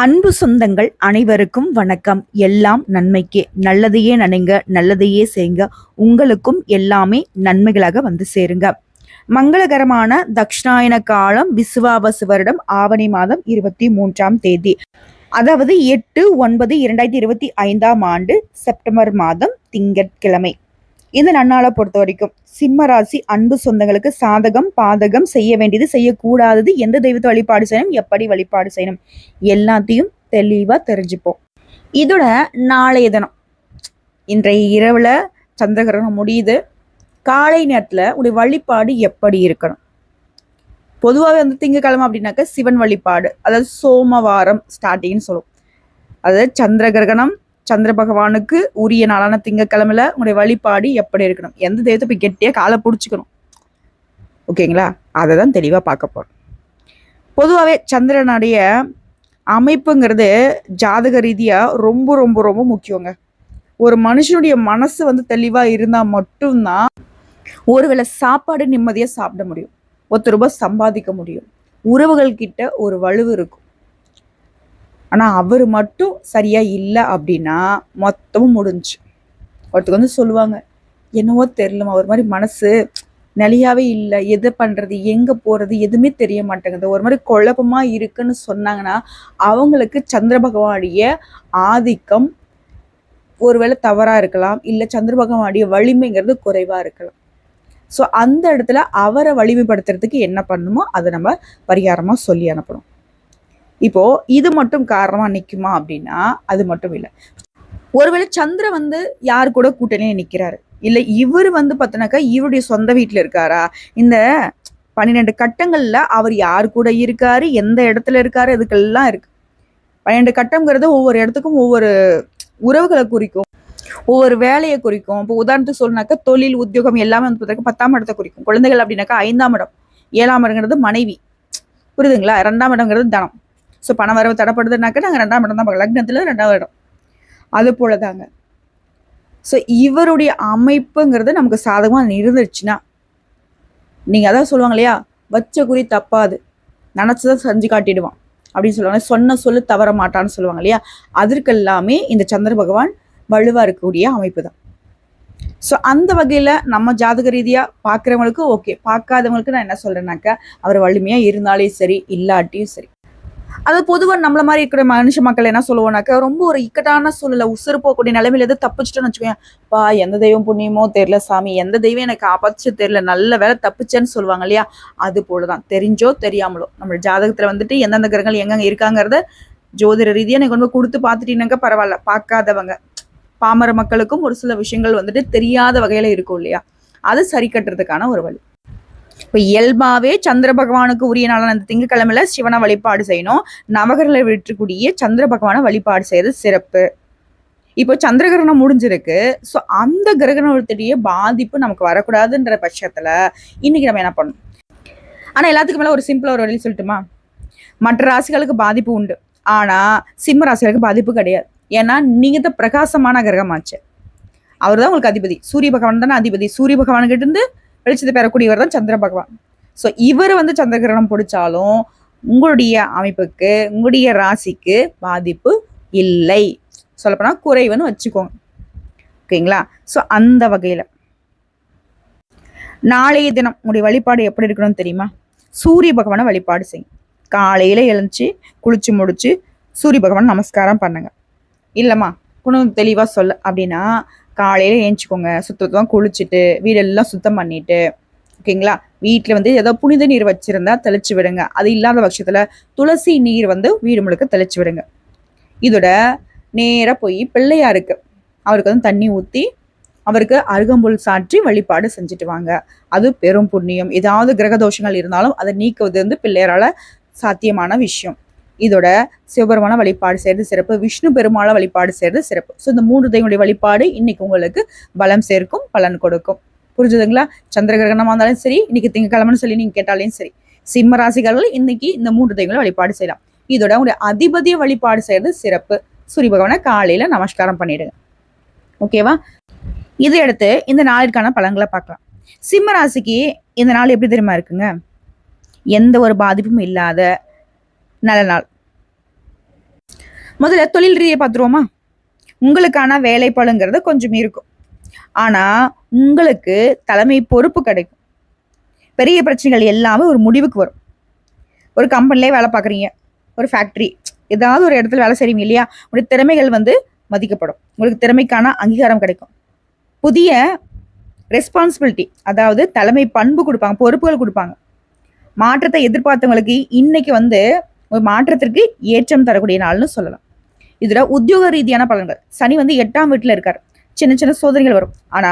அன்பு சொந்தங்கள் அனைவருக்கும் வணக்கம். எல்லாம் நன்மைக்கே. நல்லதையே நினைங்க, நல்லதையே செய்யுங்க. உங்களுக்கும் எல்லாமே நன்மைகளாக வந்து சேருங்க. மங்களகரமான தக்ஷணாயன காலம் விசுவாவசு வருடம் ஆவணி மாதம் 23ஆம் தேதி, அதாவது 8/9/2025 ஆண்டு செப்டம்பர் மாதம் திங்கட்கிழமை. இந்த நன்னாளை பொறுத்த வரைக்கும் சிம்ம ராசி அன்பு சொந்தங்களுக்கு சாதகம் பாதகம், செய்ய வேண்டியது செய்யக்கூடாதது, எந்த தெய்வத்தை வழிபாடு செய்யணும், எப்படி வழிபாடு செய்யணும், எல்லாத்தையும் தெளிவா தெரிஞ்சுப்போம். இதோட நாளைய தினம் இன்றைய இரவுல சந்திரகிரகணம் முடியுது. காலை நேரத்துல உடைய வழிபாடு எப்படி இருக்கணும்? பொதுவாகவே வந்து திங்கக்கிழமை அப்படின்னாக்க சிவன் வழிபாடு, அதாவது சோமவாரம் ஸ்டார்டிங்னு சொல்லுவோம். அதாவது சந்திர கிரகணம், சந்திர பகவானுக்கு உரிய நாளான திங்கக்கிழமையில உங்களுடைய வழிபாடு எப்படி இருக்கணும், எந்த தெய்வத்தை போய் கெட்டியா காலை பிடிச்சிக்கணும், ஓகேங்களா? அதை தான் தெளிவாக பார்க்க போறோம். பொதுவாகவே சந்திரனுடைய அமைப்புங்கிறது ஜாதக ரீதியா ரொம்ப ரொம்ப ரொம்ப முக்கியங்க. ஒரு மனுஷனுடைய மனசு வந்து தெளிவா இருந்தா மட்டும்தான் ஒருவேளை சாப்பாடு நிம்மதியா சாப்பிட முடியும், 10 ரூபாய் சம்பாதிக்க முடியும், உறவுகள் கிட்ட ஒரு வலுவு இருக்கும். ஆனா அவர் மட்டும் சரியா இல்லை அப்படின்னா மொத்தமும் முடிஞ்சு. ஒருத்தருக்கு வந்து சொல்லுவாங்க, என்னவோ தெரியலமா, ஒரு மாதிரி மனசு நிலையாவே இல்லை, எது பண்றது எங்க போறது எதுவுமே தெரிய மாட்டேங்குது, ஒரு மாதிரி குழப்பமா இருக்குன்னு சொன்னாங்கன்னா அவங்களுக்கு சந்திர பகவானுடைய ஆதிக்கம் ஒருவேளை தவறா இருக்கலாம், இல்லை சந்திர பகவானுடைய வலிமைங்கிறது குறைவா இருக்கலாம். ஸோ அந்த இடத்துல அவரை வலிமைப்படுத்துறதுக்கு என்ன பண்ணணுமோ அதை நம்ம பரிகாரமா சொல்லி அனுப்பணும். இப்போ இது மட்டும் காரணமா நிக்குமா அப்படின்னா அது மட்டும் இல்லை. ஒருவேளை சந்திர வந்து யாரு கூட கூட்டணியே நிக்கிறாரு, இல்ல இவர் வந்து பார்த்தனாக்கா இவருடைய சொந்த வீட்டுல இருக்காரா, இந்த 12 கட்டங்கள்ல அவர் யாரு கூட இருக்காரு, எந்த இடத்துல இருக்காரு, இதுக்கெல்லாம் இருக்கு. 12 கட்டம்ங்கிறது ஒவ்வொரு இடத்துக்கும் ஒவ்வொரு உறவுகளை குறிக்கும், ஒவ்வொரு வேலையை குறிக்கும். இப்போ உதாரணத்துக்கு சொல்லணுனாக்கா தொழில் உத்தியோகம் எல்லாமே வந்து பார்த்தா 10ஆம் இடத்தை குறிக்கும். குழந்தைகள் அப்படின்னாக்கா 5ஆம் இடம், 7ஆம் இடங்கிறது மனைவி, புரியுதுங்களா? 2ஆம் இடங்கிறது தனம். ஸோ பண வரவு தடைப்படுதுனாக்கா நாங்கள் 2ஆம் இடம் தான் பார்க்கலாம், லக்னத்துல 2ஆவது இடம். அது போலதாங்க. ஸோ இவருடைய அமைப்புங்கிறது நமக்கு சாதகமாக இருந்துச்சுன்னா, நீங்க அதான் சொல்லுவாங்க இல்லையா, வச்ச குறி தப்பாது, நினைச்சதான் செஞ்சு காட்டிடுவான் அப்படின்னு சொல்லுவாங்க, சொன்ன சொல்லு தவற மாட்டான்னு சொல்லுவாங்க இல்லையா, அதற்கெல்லாமே இந்த சந்திர பகவான் வலுவா இருக்கக்கூடிய அமைப்பு தான். ஸோ அந்த வகையில நம்ம ஜாதக ரீதியா பார்க்குறவங்களுக்கு ஓகே, பார்க்காதவங்களுக்கு நான் என்ன சொல்றேன்னாக்கா அவர் வலிமையா இருந்தாலே சரி, இல்லாட்டியும் சரி. அது பொதுவாக நம்மள மாதிரி இருக்கிற மனுஷ மக்கள் என்ன சொல்லுவோம்னாக்கா, ரொம்ப ஒரு இக்கட்டான சூழ்நிலை உசுறு போகக்கூடிய நிலைமையில எது தப்பிச்சிட்டோன்னு வச்சுக்கோங்க, பா எந்த தெய்வம் புண்ணியமோ தெரியல சாமி, எந்த தெய்வம் எனக்கு காப்பாச்சு தெரியல, நல்ல வேலை தப்பிச்சேன்னு சொல்லுவாங்க இல்லையா, அது போலதான் தெரிஞ்சோ தெரியாமலோ நம்ம ஜாதகத்துல வந்துட்டு எந்தெந்த கிரகங்கள் எங்கெங்க இருக்காங்கிறத ஜோதிட ரீதியா நீங்க கொண்டு கொடுத்து பார்த்துட்டீங்கன்னாக்கா பரவாயில்ல. பார்க்காதவங்க பாமர மக்களுக்கும் ஒரு சில விஷயங்கள் வந்துட்டு தெரியாத வகையில இருக்கும் இல்லையா, அது சரி கட்டுறதுக்கான ஒரு வழி. இப்போ இயல்பாவே சந்திர பகவானுக்கு உரிய நாளான அந்த திங்கக்கிழமையில சிவனை வழிபாடு செய்யணும். நவகிரகளை விட்டுக்கூடிய சந்திர பகவானை வழிபாடு செய்யறது சிறப்பு. இப்போ சந்திர கிரகணம் முடிஞ்சிருக்கு. ஸோ அந்த கிரகணத்துடைய பாதிப்பு நமக்கு வரக்கூடாதுன்ற பட்சத்துல இன்னைக்கு நம்ம என்ன பண்ணணும்? ஆனா எல்லாத்துக்கும் மேல ஒரு சிம்பிளா ஒரு வழி சொல்லட்டுமா? மற்ற ராசிகளுக்கு பாதிப்பு உண்டு, ஆனா சிம்ம ராசிகளுக்கு பாதிப்பு கிடையாது. ஏன்னா நீங்க தான் பிரகாசமான கிரகமாச்சு, அவர் தான் உங்களுக்கு அதிபதி. சூரிய பகவான் தானே அதிபதி. சூரிய பகவான்கிட்ட இருந்து வெளிச்சத்தை பெறக்கூடியவர் தான் சந்திர பகவான். ஸோ இவர் வந்து சந்திர கிரகணம் பிடிச்சாலும் உங்களுடைய அமைப்புக்கு உங்களுடைய ராசிக்கு பாதிப்பு இல்லை, சொல்லப்போனா குறைவுன்னு வச்சுக்கோங்க, ஓகேங்களா? ஸோ அந்த வகையில நாளைய தினம் உங்களுடைய வழிபாடு எப்படி இருக்கணும்னு தெரியுமா? சூரிய பகவானை வழிபாடு செய்யும். காலையில எழுந்துச்சு குளிச்சு முடிச்சு சூரிய பகவான் நமஸ்காரம் பண்ணுங்க. இல்லம்மா இன்னும் தெளிவா சொல்ல அப்படின்னா, காலையில ஏஞ்சிக்கோங்க, சுத்தம் குளிச்சுட்டு வீடெல்லாம் சுத்தம் பண்ணிட்டு, ஓகேங்களா? வீட்டுல வந்து ஏதோ புனித நீர் வச்சிருந்தா தெளிச்சு விடுங்க. அது இல்லாத பட்சத்துல துளசி நீர் வந்து வீடு முழுக்க தெளிச்சு விடுங்க. இதோட நேரா போய் பிள்ளையாருக்கு அவருக்கு வந்து தண்ணி ஊத்தி அவருக்கு அருகம்புல் சாற்றி வழிபாடு செஞ்சுட்டு வாங்க. அது பெரும் புண்ணியம். ஏதாவது கிரக தோஷங்கள் இருந்தாலும் அதை நீக்குவது வந்து பிள்ளையரால சாத்தியமான விஷயம். இதோட சிவபெருமான வழிபாடு செய்யறது சிறப்பு, விஷ்ணு பெருமாளை வழிபாடு செய்யறது சிறப்பு. ஸோ இந்த 3 தெய்வங்களுடைய வழிபாடு இன்னைக்கு உங்களுக்கு பலம் சேர்க்கும், பலன் கொடுக்கும். புரிஞ்சுதுங்களா? சந்திர கிரகணமா இருந்தாலும் சரி, இன்னைக்கு திங்கக்கிழமைன்னு சொல்லி நீங்க கேட்டாலும் சரி, சிம்ம ராசிகாரர்கள் இன்னைக்கு இந்த 3 தெய்வங்களை வழிபாடு செய்யலாம். இதோட உங்களுடைய அதிபதிய வழிபாடு செய்யறது சிறப்பு. சூரிய பகவானை காலையில நமஸ்காரம் பண்ணிடுங்க, ஓகேவா? இதை அடுத்து இந்த நாளிற்கான பலன்களை பார்க்கலாம். சிம்ம ராசிக்கு இந்த நாள் எப்படி தெரியுமா இருக்குங்க? எந்த ஒரு பாதிப்பும் இல்லாத நல்ல நாள். முதல்ல தொழில் ரீதியை பார்த்துருவோமா. உங்களுக்கான வேலைப்பளுங்கிறது கொஞ்சம் இருக்கும். ஆனா உங்களுக்கு தலைமை பொறுப்பு கிடைக்கும். பெரிய பிரச்சனைகள் எல்லாமே ஒரு முடிவுக்கு வரும். ஒரு கம்பெனிலே வேலை பார்க்குறீங்க, ஒரு ஃபேக்ட்ரி, ஏதாவது ஒரு இடத்துல வேலை செய்றீங்க இல்லையா, உங்களுடைய திறமைகள் மதிக்கப்படும். உங்களுக்கு திறமைக்கான அங்கீகாரம் கிடைக்கும். புதிய ரெஸ்பான்சிபிலிட்டி, அதாவது தலைமை பண்பு கொடுப்பாங்க, பொறுப்புகள் கொடுப்பாங்க. மாற்றத்தை எதிர்பார்த்தவங்களுக்கு இன்னைக்கு ஒரு மாற்றத்திற்கு ஏற்றம் தரக்கூடிய நாள்னு சொல்லலாம். இதுல உத்தியோக ரீதியான பலன்கள். சனி 8ஆம் வீட்டுல இருக்காரு. சின்ன சின்ன சோதனைகள் வரும். ஆனா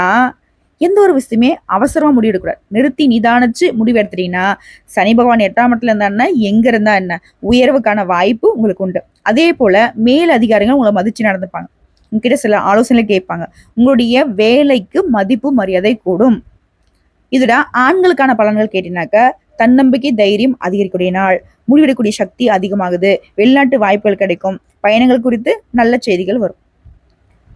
எந்த ஒரு விஷயமே அவசரமா முடிவெடுக்கூடாது. நிறுத்தி நிதானிச்சு முடிவு எடுத்துட்டீங்கன்னா, சனி பகவான் 8ஆம் இடத்துல இருந்தா என்ன, எங்க இருந்தா என்ன, உயர்வுக்கான வாய்ப்பு உங்களுக்கு உண்டு. அதே போல மேல் அதிகாரிகள் உங்களை மதிச்சு நடந்துப்பாங்க. உங்ககிட்ட சில ஆலோசனை கேட்பாங்க. உங்களுடைய வேலைக்கு மதிப்பு மரியாதை கூடும். இதுல ஆண்களுக்கான பலன்கள் கேட்டீங்கன்னாக்க, தன்னம்பிக்கை தைரியம் அதிகரிக்கக்கூடிய நாள், முடிவெடுக்கக்கூடிய சக்தி அதிகமாகுது, வெளிநாட்டு வாய்ப்புகள் கிடைக்கும், பயணங்கள் குறித்து நல்ல செய்திகள் வரும்,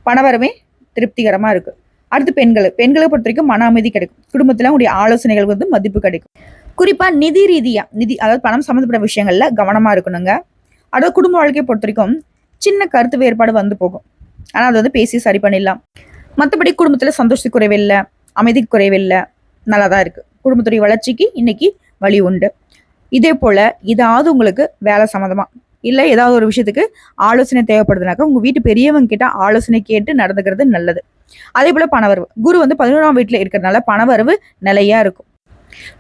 பணவரவே திருப்திகரமா இருக்கு. அடுத்து பெண்களை பொறுத்த வரைக்கும் மன அமைதி கிடைக்கும். குடும்பத்துல உங்களுடைய ஆலோசனைகள் மதிப்பு கிடைக்கும். குறிப்பா நிதி ரீதியா, அதாவது பணம் சம்மந்தப்பட்ட விஷயங்கள்ல கவனமா இருக்கணுங்க. அதாவது குடும்ப வாழ்க்கையை பொறுத்த வரைக்கும் சின்ன கருத்து வேறுபாடு போகும். ஆனா அது பேசி சரி பண்ணிடலாம். மற்றபடி குடும்பத்துல சந்தோஷ குறைவில்லை, அமைதி குறைவில்லை, நல்லாதான் இருக்கு. குடும்பத்துடைய வளர்ச்சிக்கு இன்னைக்கு வழி உண்டு. இதே போல ஏதாவது உங்களுக்கு வேலை சம்மந்தமா இல்ல ஏதாவது ஒரு விஷயத்துக்கு ஆலோசனை தேவைப்படுதுனாக்கா உங்க வீட்டு பெரியவங்க கிட்ட ஆலோசனை கேட்டு நடந்துக்கிறது நல்லது. அதே போல பணவரவு, குரு 11ஆம் வீட்டுல இருக்கிறதுனால பணவரவு நிலையா இருக்கும்.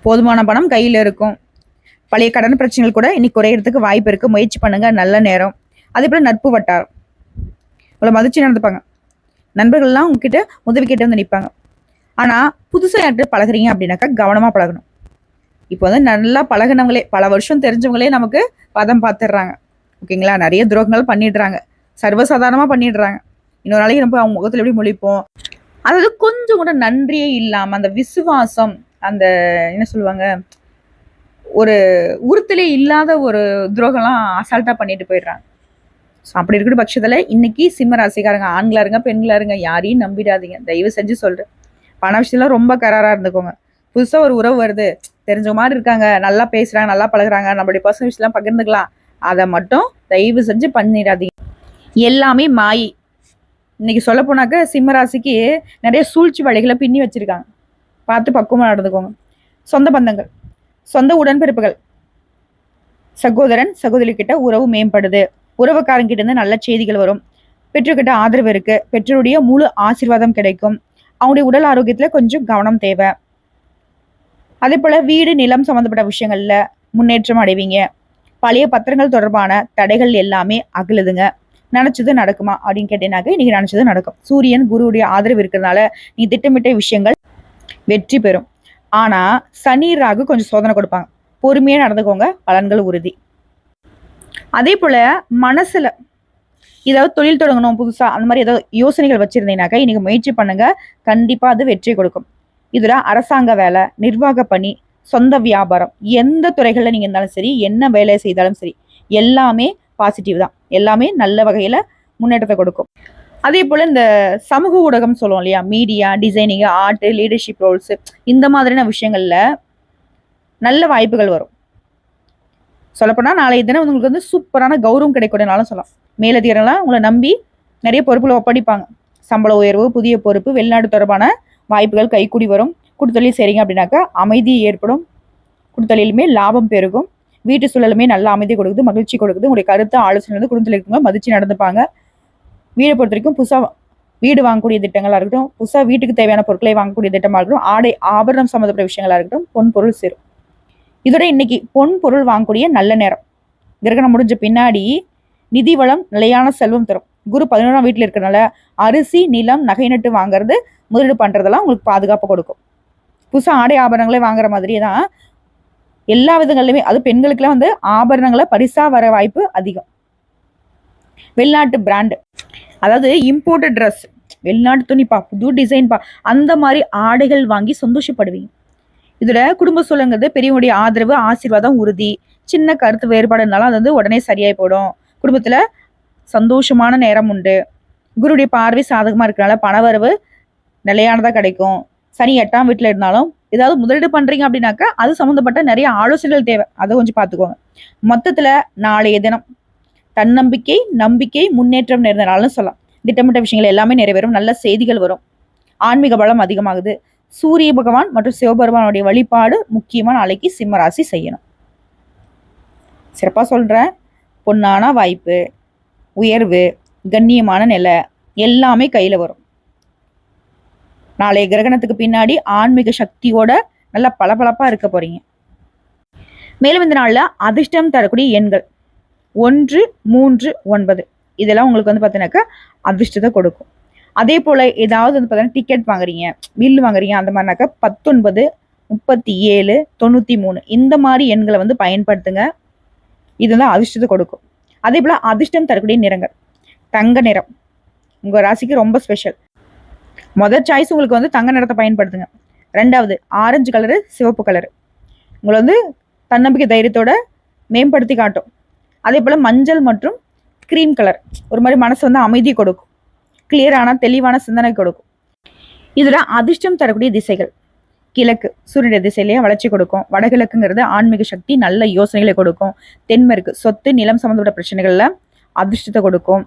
போதுமான பணம் கையில இருக்கும். பழைய கடன் பிரச்சனைகள் கூட இன்னைக்கு குறையறதுக்கு வாய்ப்பு இருக்கு. முயற்சி பண்ணுங்க, நல்ல நேரம். அதே போல நட்பு வட்டாரம் உங்களை மதிச்சு நடந்துப்பாங்க. நண்பர்கள்லாம் உங்ககிட்ட உதவி கிட்ட நிற்பாங்க. ஆனா புதுசா யார்கிட்ட பழகுறீங்க அப்படின்னாக்கா கவனமா பழகணும். இப்போ நல்லா பழகினவங்களே, பல வருஷம் தெரிஞ்சவங்களே நமக்கு பதம் பார்த்துடுறாங்க. ஓகேங்களா, நிறைய துரோகங்கள் பண்ணிடுறாங்க, சர்வசாதாரணமா பண்ணிடுறாங்க. இன்னொரு நாளைக்கு நம்ம அவங்க முகத்துல எப்படி முழிப்போம். அதாவது கொஞ்சம் கூட நன்றியே இல்லாம அந்த விசுவாசம், அந்த என்ன சொல்லுவாங்க, ஒரு உறுத்தலே இல்லாத ஒரு துரோகம்லாம் அசால்ட்டா பண்ணிட்டு போயிடுறாங்க. ஸோ அப்படி இருக்கிற பட்சத்துல இன்னைக்கு சிம்ம ராசிக்காரங்க, ஆண்களா இருங்க பெண்களா இருங்க, யாரையும் நம்பிடாதீங்க. தயவு செஞ்சு சொல்றேன். பண விஷயத்துல ரொம்ப கராரா இருந்துக்கோங்க. புதுசா ஒரு உறவு வருது, தெரிஞ்ச மாதிரி இருக்காங்க, நல்லா பேசுறாங்க, நல்லா பழகுறாங்க, நம்மளுடைய பர்சனல் விஷயம்லாம் பகிர்ந்துக்கலாம், அதை மட்டும் தயவு செஞ்சு பண்ணிடாதீங்க. எல்லாமே மாயை. இன்னைக்கு சொல்ல போனாக்க சிம்மராசிக்கு நிறைய சூழ்ச்சி வழிகளை பின்னி வச்சிருக்காங்க. பார்த்து பக்குவமா நடந்துக்கோங்க. சொந்த பந்தங்கள், சொந்த உடன்பிறப்புகள், சகோதரன் சகோதரி கிட்ட உறவு மேம்படுது. உறவுக்காரங்கிட்ட இருந்து நல்ல செய்திகள் வரும். பெற்றோர்கிட்ட ஆதரவு இருக்கு. பெற்றோருடைய முழு ஆசீர்வாதம் கிடைக்கும். அவங்களுடைய உடல் ஆரோக்கியத்துல கொஞ்சம் கவனம் தேவை. அதே போல வீடு நிலம் சம்பந்தப்பட்ட விஷயங்கள்ல முன்னேற்றம் அடைவீங்க. பழைய பத்திரங்கள் தொடர்பான தடைகள் எல்லாமே அகலுதுங்க. நினைச்சது நடக்குமா அப்படின்னு கேட்டீங்கன்னாக்க இன்னைக்கு நினைச்சது நடக்கும். சூரியன் குருவுடைய ஆதரவு இருக்கிறதுனால நீ திட்டமிட்ட விஷயங்கள் வெற்றி பெறும். ஆனா சனி ராகு கொஞ்சம் சோதனை கொடுப்பாங்க. பொறுமையா நடந்துக்கோங்க, பலன்கள் உறுதி. அதே போல மனசுல ஏதாவது தொழில் தொடங்கணும் புதுசா, அந்த மாதிரி ஏதாவது யோசனைகள் வச்சிருந்தீங்கன்னாக்கா இன்னைக்கு முயற்சி பண்ணுங்க, கண்டிப்பா அது வெற்றி கொடுக்கும். இதுல அரசாங்க வேலை, நிர்வாக பணி, சொந்த வியாபாரம், எந்த துறைகள்ல நீங்க இருந்தாலும் சரி, என்ன வேலை செய்தாலும் சரி, எல்லாமே பாசிட்டிவ் தான். எல்லாமே நல்ல வகையில முன்னேற்றத்தை கொடுக்கும். அதே போல இந்த சமூக ஊடகம் சொல்லுவோம் இல்லையா, media, designing, art, leadership roles, இந்த மாதிரியான விஷயங்கள்ல நல்ல வாய்ப்புகள் வரும். சொல்லப்போனா நாளைய தினம் உங்களுக்கு சூப்பரான கௌரவம் கிடைக்கூடனாலும் சொல்லலாம். மேலதிகாரிகள்லாம் உங்களை நம்பி நிறைய பொறுப்புகளை ஒப்படைப்பாங்க. சம்பள உயர்வு, புதிய பொறுப்பு, வெளிநாடு தொடர்பான வாய்ப்புகள் கைக்கூடி வரும். குடுத்தொழில் செய்றீங்க அப்படின்னாக்கா அமைதி ஏற்படும். குடுத்தொழிலுமே லாபம் பெருகும். வீட்டு சூழலுமே நல்ல அமைதி கொடுக்குது, மகிழ்ச்சி கொடுக்குது. உங்களுடைய கருத்து ஆலோசனை குடும்பத்தில் இருக்கவங்க மதிச்சு நடந்துப்பாங்க. வீடை பொறுத்த வரைக்கும் புதுசா வீடு வாங்கக்கூடிய திட்டங்களா இருக்கட்டும், புதுசா வீட்டுக்கு தேவையான பொருட்களை வாங்கக்கூடிய திட்டமா இருக்கட்டும், ஆடை ஆபரணம் சம்மந்தப்பட்ட விஷயங்களா இருக்கட்டும், பொன் பொருள் சேரும். இதோட இன்னைக்கு பொன் பொருள் வாங்கக்கூடிய நல்ல நேரம். கிரகணம் முடிஞ்ச பின்னாடி நிதி வளம், நிலையான செல்வம் தரும். குரு 11ஆம் வீட்டுல இருக்கிறனால அரிசி, நிலம், நகை நட்டு வாங்குறது, முதலீடு பண்றதெல்லாம் உங்களுக்கு பாதுகாப்பு கொடுக்கும். புதுசா ஆடை ஆபரணங்களே வாங்குற மாதிரியே தான் எல்லா விதங்கள்லயுமே, அது பெண்களுக்குலாம் ஆபரணங்களை பரிசா வர வாய்ப்பு அதிகம். வெளிநாட்டு பிராண்டு, அதாவது இம்போர்ட்டட் ட்ரெஸ், வெளிநாட்டு துணிப்பா, புது டிசைன்பா, அந்த மாதிரி ஆடைகள் வாங்கி சந்தோஷப்படுவீங்க. இதுல குடும்ப சூழங்கிறது பெரியவங்களுடைய ஆதரவு, ஆசீர்வாதம் உறுதி. சின்ன கருத்து வேறுபாடு இருந்தாலும் அது உடனே சரியாய் போடும். குடும்பத்துல சந்தோஷமான நேரம் உண்டு. குருடைய பார்வை சாதகமா இருக்கனால பணவரவு நிலையானதா கிடைக்கும். சனி 8ஆம் வீட்டுல இருந்தாலும் ஏதாவது முதலீடு பண்றீங்க அப்படின்னாக்கா அது சம்மந்தப்பட்ட நிறைய ஆலோசனைகள் தேவை. அதை கொஞ்சம் பார்த்துக்கோங்க. மொத்தத்துல நாளைய தினம் தன்னம்பிக்கை, நம்பிக்கை, முன்னேற்றம் நிறைந்த நாள்னு சொல்லலாம். திட்டமிட்ட விஷயங்கள் எல்லாமே நிறைவேறும், நல்ல செய்திகள் வரும், ஆன்மீக பலம் அதிகமாகுது. சூரிய பகவான் மற்றும் சிவபெருமானுடைய வழிபாடு முக்கியமா நாளைக்கு சிம்ம ராசி செய்யணும். சிறப்பா சொல்றேன். பொன்னான வாய்ப்பு, உயர்வு, கண்ணியமான நிலை எல்லாமே கையில வரும். நாளைய கிரகணத்துக்கு பின்னாடி ஆன்மீக சக்தியோட நல்ல பளபளப்பா இருக்க போறீங்க. மேலும் இந்த நாள்ல அதிர்ஷ்டம் தரக்கூடிய எண்கள் 1, 3, 9 இதெல்லாம் உங்களுக்கு வந்து பார்த்தீங்கன்னாக்கா அதிர்ஷ்டத்தை கொடுக்கும். அதே போல ஏதாவது வந்து பார்த்தீங்கன்னா டிக்கெட் வாங்குறீங்க, பில் வாங்குறீங்க, அந்த மாதிரினாக்கா 19, 37, 93 இந்த மாதிரி எண்களை வந்து பயன்படுத்துங்க. இதுதான் அதிர்ஷ்டத்தை கொடுக்கும். அதே போல அதிர்ஷ்டம் தரக்கூடிய நிறங்கள் தங்க நிறம் உங்க ராசிக்கு ரொம்ப ஸ்பெஷல். முதல் சாய்ஸ் உங்களுக்கு வந்து தங்க நிறத்தை பயன்படுத்துங்க. ரெண்டாவது ஆரஞ்சு கலரு, சிவப்பு கலரு உங்களை வந்து தன்னம்பிக்கை தைரியத்தோட மேம்படுத்தி காட்டும். அதே போல் மஞ்சள் மற்றும் கிரீம் கலர் ஒரு மாதிரி மனசு வந்து அமைதி கொடுக்கும், கிளியரான தெளிவான சிந்தனை கொடுக்கும். இதில் அதிர்ஷ்டம் தரக்கூடிய திசைகள் கிழக்கு சூரியனுடைய திசையிலேயே வளர்ச்சி கொடுக்கும். வடகிழக்குங்கிறது ஆன்மீக சக்தி, நல்ல யோசனைகளை கொடுக்கும். தென்மேற்கு சொத்து நிலம் சம்பந்தப்பட்ட பிரச்சனைகள்ல அதிர்ஷ்டத்தை கொடுக்கும்.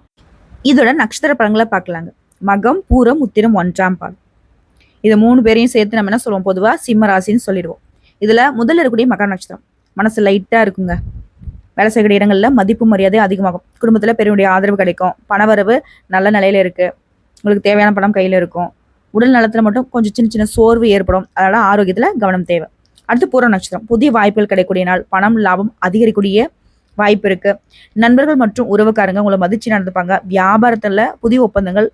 இதோட நட்சத்திர பலன்களை பார்க்கலாங்க. மகம், பூரம், உத்திரம் 1ஆம் பாதம். இது 3 பேரையும் சேர்த்து நம்ம என்ன சொல்லுவோம், பொதுவாக சிம்ம ராசின்னு சொல்லிடுவோம். இதுல முதல்ல இருக்கக்கூடிய மகா நட்சத்திரம் மனசு லைட்டா இருக்குங்க. வேலை செய்யக்கூடிய இடங்கள்ல மதிப்பு மரியாதை அதிகமாகும். குடும்பத்துல பெரியவனுடைய ஆதரவு கிடைக்கும். பணவரவு நல்ல நிலையில இருக்கு. உங்களுக்கு தேவையான பணம் கையில இருக்கும். உடல் நலத்துல மட்டும் கொஞ்சம் சின்ன சின்ன சோர்வு ஏற்படும். அதனால ஆரோக்கியத்துல கவனம் தேவை. அடுத்து பூர நட்சத்திரம் புதிய வாய்ப்புகள் கிடைக்கக்கூடிய நாள். பணம் லாபம் அதிகரிக்கக்கூடிய வாய்ப்பு இருக்கு. நண்பர்கள் மற்றும் உறவுக்காரங்க உங்களை மதிச்சு நடந்துப்பாங்க. வியாபாரத்துல புதிய ஒப்பந்தங்கள்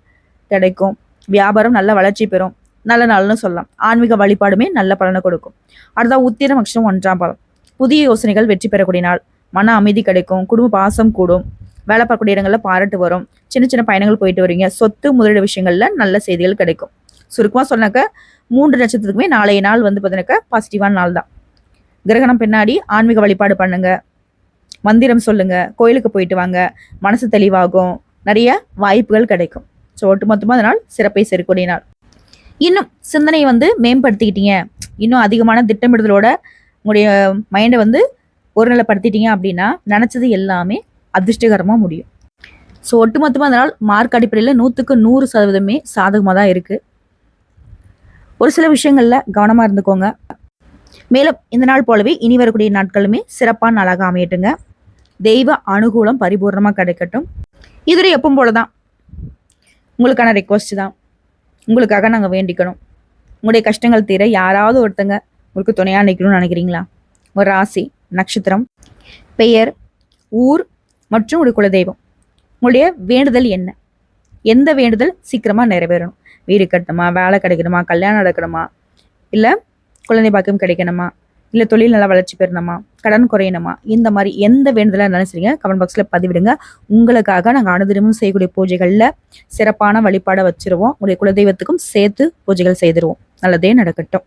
கிடைக்கும். வியாபாரம் நல்ல வளர்ச்சி பெறும். நல்ல நாள்னு சொல்லலாம். ஆன்மீக வழிபாடுமே நல்ல பலனை கொடுக்கும். அடுத்த உத்திர நட்சத்திரம் 1ஆம் பாதம். புதிய யோசனைகள் வெற்றி பெறக்கூடிய நாள். மன அமைதி கிடைக்கும். குடும்ப பாசம் கூடும். வேலை பார்க்கக்கூடிய இடங்கள்ல பாராட்டு வரும். சின்ன சின்ன பயணங்கள் போயிட்டு வருவீங்க. சொத்து முதலீடு விஷயங்கள்ல நல்ல செய்திகள் கிடைக்கும். சுருக்கமா சொன்னாக்க 3 நட்சத்திரத்துக்குமே நாளைய நாள் வந்து பார்த்தீங்கன்னாக்கா பாசிட்டிவான நாள் தான். கிரகணம் பின்னாடி ஆன்மீக வழிபாடு பண்ணுங்க, மந்திரம் சொல்லுங்க, கோயிலுக்கு போயிட்டு வாங்க, மனசு தெளிவாகும், நிறைய வாய்ப்புகள் கிடைக்கும். ஸோ ஒட்டுமொத்தமாக அதனால் சிறப்பை சேர்க்கக்கூடிய நாள். இன்னும் சிந்தனையை வந்து மேம்படுத்திக்கிட்டீங்க, இன்னும் அதிகமான திட்டமிடுதலோட உங்களுடைய மைண்டை வந்து ஒருநிலைப்படுத்திட்டீங்க அப்படின்னா நினச்சது எல்லாமே அதிர்ஷ்டகரமாக முடியும். ஸோ ஒட்டுமொத்தமாக அதனால் மார்க் அடிப்படையில் 100க்கு 100% சாதகமாக தான் இருக்குது. ஒரு சில விஷயங்களில் கவனமாக இருந்துக்கோங்க. மேலும் இந்த நாள் போலவே இனி வரக்கூடிய நாட்களுமே சிறப்பான நாளாக அமையட்டுங்க. தெய்வ அனுகூலம் பரிபூர்ணமாக கிடைக்கட்டும். இதுவரை எப்பவும் போல தான் உங்களுக்கான ரெக்வஸ்ட் தான். உங்களுக்காக நாங்கள் வேண்டிக்கணும். உங்களுடைய கஷ்டங்கள் தீர யாராவது ஒருத்தங்க உங்களுக்கு துணையாக நிற்கணும்னு நினைக்கிறீங்களா? ஒரு ராசி, நட்சத்திரம், பெயர், ஊர் மற்றும் ஒரு குலதெய்வம். உங்களுடைய வேண்டுதல் என்ன? எந்த வேண்டுதல் சீக்கிரமாக நிறைவேறணும்? வீடு கட்டணுமா, வேலை கிடைக்கணுமா, கல்யாணம் நடக்கணுமா, இல்லை குழந்தை பாக்கியம் கிடைக்கணுமா, இல்லை தொழில் நல்லா வளர்ச்சி பெறணுமா, கடன் குறையணுமா, இந்த மாதிரி எந்த வேண்டுதலாக நினைச்சிருங்க கமெண்ட் பாக்ஸில் பதிவிடுங்க. உங்களுக்காக நாங்கள் அனுதினமும் செய்யக்கூடிய பூஜைகளில் சிறப்பான வழிபாடை வச்சிருவோம். உங்களுடைய குலதெய்வத்துக்கும் சேர்த்து பூஜைகள் செய்திருவோம். நல்லதே நடக்கட்டும்.